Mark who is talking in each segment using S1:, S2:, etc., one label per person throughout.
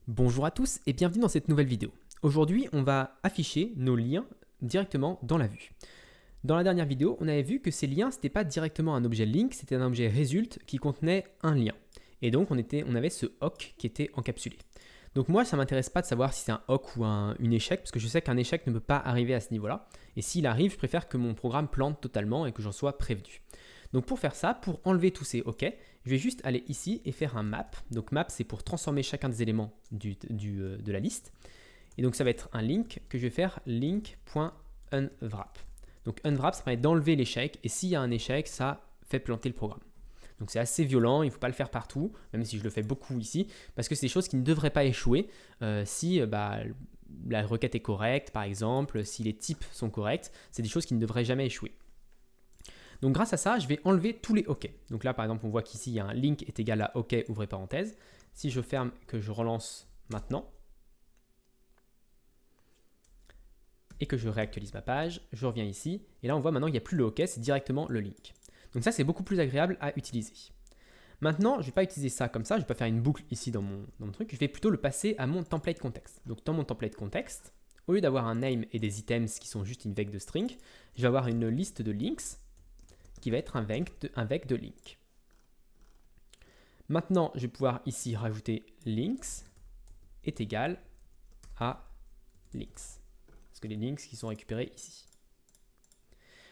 S1: Bonjour à tous et bienvenue dans cette nouvelle vidéo. Aujourd'hui, on va afficher nos liens directement dans la vue. Dans la dernière vidéo, on avait vu que ces liens, ce n'était pas directement un objet link, c'était un objet result qui contenait un lien. Et donc, on avait ce hook qui était encapsulé. Donc moi, ça ne m'intéresse pas de savoir si c'est un hook ou une échec, parce que je sais qu'un échec ne peut pas arriver à ce niveau-là. Et s'il arrive, je préfère que mon programme plante totalement et que j'en sois prévenu. Donc pour faire ça, pour enlever tous ces OK, je vais juste aller ici et faire un map. Donc map, c'est pour transformer chacun des éléments de la liste. Et donc ça va être un link que je vais faire link.unwrap. Donc unwrap, ça permet d'enlever l'échec. Et s'il y a un échec, ça fait planter le programme. Donc c'est assez violent, il ne faut pas le faire partout, même si je le fais beaucoup ici, parce que c'est des choses qui ne devraient pas échouer si la requête est correcte, par exemple, si les types sont corrects, c'est des choses qui ne devraient jamais échouer. Donc grâce à ça, je vais enlever tous les OK. Donc là, par exemple, on voit qu'ici, il y a un link est égal à OK, ouvrez parenthèse. Si je ferme, que je relance maintenant, et que je réactualise ma page, je reviens ici, et là, on voit maintenant qu'il n'y a plus le OK, c'est directement le link. Donc ça, c'est beaucoup plus agréable à utiliser. Maintenant, je ne vais pas utiliser ça comme ça, je ne vais pas faire une boucle ici dans mon truc, je vais plutôt le passer à mon template context. Donc dans mon template context, au lieu d'avoir un name et des items qui sont juste une vec de string, je vais avoir une liste de links qui va être un vec de link. Maintenant, je vais pouvoir ici rajouter links est égal à links. Parce que les links qui sont récupérés ici.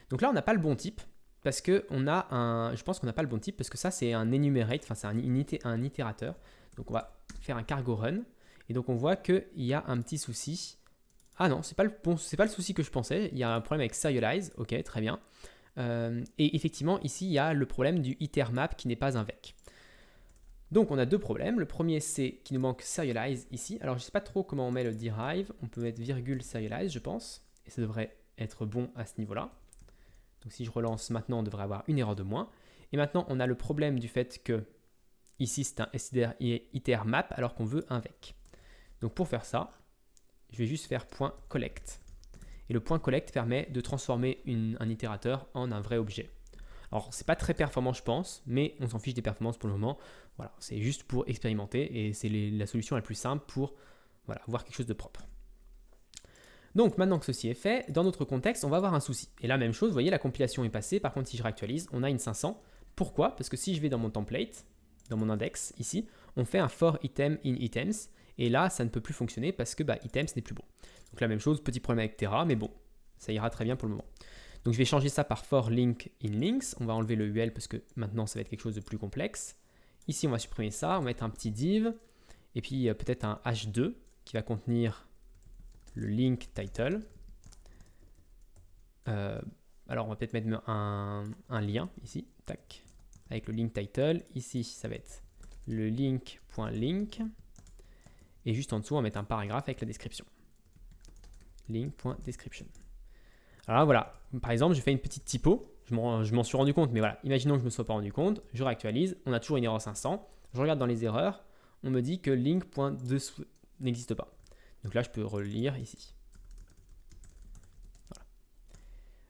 S1: Donc là, on n'a pas le bon type. Parce que je pense qu'on n'a pas le bon type parce que ça c'est un enumerate, enfin c'est un itérateur. Donc on va faire un cargo run et donc on voit qu'il y a un petit souci. Ah non, c'est pas le souci que je pensais. Il y a un problème avec serialize. Ok, très bien. Et effectivement ici il y a le problème du itermap qui n'est pas un vec. Donc on a deux problèmes. Le premier c'est qu'il nous manque serialize ici. Alors je sais pas trop comment on met le derive. On peut mettre virgule serialize je pense et ça devrait être bon à ce niveau-là. Donc si je relance maintenant, on devrait avoir une erreur de moins. Et maintenant, on a le problème du fait que ici, c'est un itermap alors qu'on veut un vec. Donc pour faire ça, je vais juste faire .collect. Et le .collect permet de transformer un itérateur en un vrai objet. Alors, c'est pas très performant, je pense, mais on s'en fiche des performances pour le moment. Voilà, c'est juste pour expérimenter et c'est la solution la plus simple pour avoir quelque chose de propre. Donc maintenant que ceci est fait, dans notre contexte, on va avoir un souci. Et là, même chose, vous voyez, la compilation est passée. Par contre, si je réactualise, on a une 500. Pourquoi? Parce que si je vais dans mon template, dans mon index, ici, on fait un for item in items. Et là, ça ne peut plus fonctionner parce que items n'est plus bon. Donc la même chose, petit problème avec Terra, mais bon, ça ira très bien pour le moment. Donc je vais changer ça par for link in links. On va enlever le UL parce que maintenant, ça va être quelque chose de plus complexe. Ici, on va supprimer ça. On va mettre un petit div. Et puis peut-être un h2 qui va contenir le link title. Alors on va peut-être mettre un lien ici, tac, avec le link title. Ici, ça va être le link.link. Et juste en dessous, on va mettre un paragraphe avec la description. Link.description. Alors là, voilà, par exemple, je fais une petite typo. Je m'en suis rendu compte, mais voilà, imaginons que je ne me sois pas rendu compte. Je réactualise, on a toujours une erreur 500. Je regarde dans les erreurs, on me dit que link.dessous n'existe pas. Donc là, je peux relire ici.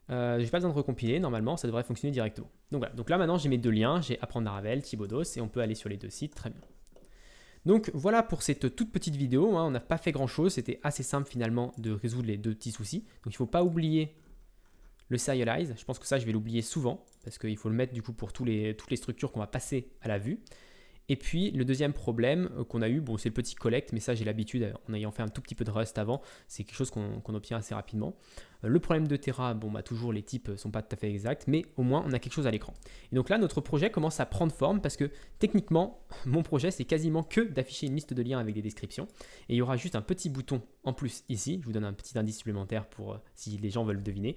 S1: Voilà. Je n'ai pas besoin de recompiler. Normalement, ça devrait fonctionner directement. Donc voilà. Donc là, maintenant, j'ai mes deux liens. J'ai Apprendre Laravel, Thibaudos, et on peut aller sur les deux sites. Très bien. Donc voilà pour cette toute petite vidéo. On n'a pas fait grand-chose. C'était assez simple finalement de résoudre les deux petits soucis. Donc il ne faut pas oublier le serialize. Je pense que ça, je vais l'oublier souvent parce qu'il faut le mettre du coup pour toutes les structures qu'on va passer à la vue. Et puis le deuxième problème qu'on a eu, bon, c'est le petit collect, mais ça j'ai l'habitude en ayant fait un tout petit peu de Rust avant, c'est quelque chose qu'on obtient assez rapidement. Le problème de Terra, bon, toujours les types ne sont pas tout à fait exacts, mais au moins on a quelque chose à l'écran. Et donc là notre projet commence à prendre forme parce que techniquement mon projet c'est quasiment que d'afficher une liste de liens avec des descriptions. Et il y aura juste un petit bouton en plus ici, je vous donne un petit indice supplémentaire pour si les gens veulent deviner.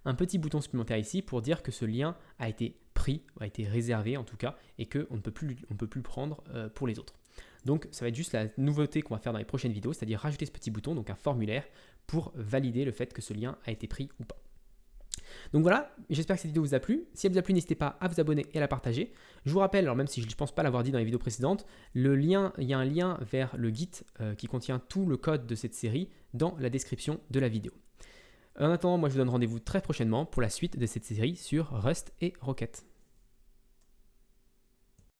S1: Un petit bouton supplémentaire ici pour dire que ce lien a été pris, a été réservé en tout cas, et qu'on ne peut plus le prendre pour les autres. Donc ça va être juste la nouveauté qu'on va faire dans les prochaines vidéos, c'est-à-dire rajouter ce petit bouton, donc un formulaire, pour valider le fait que ce lien a été pris ou pas. Donc voilà, j'espère que cette vidéo vous a plu. Si elle vous a plu, n'hésitez pas à vous abonner et à la partager. Je vous rappelle, alors même si je ne pense pas l'avoir dit dans les vidéos précédentes, il y a un lien vers le Git qui contient tout le code de cette série dans la description de la vidéo. En attendant, moi je vous donne rendez-vous très prochainement pour la suite de cette série sur Rust et Rocket.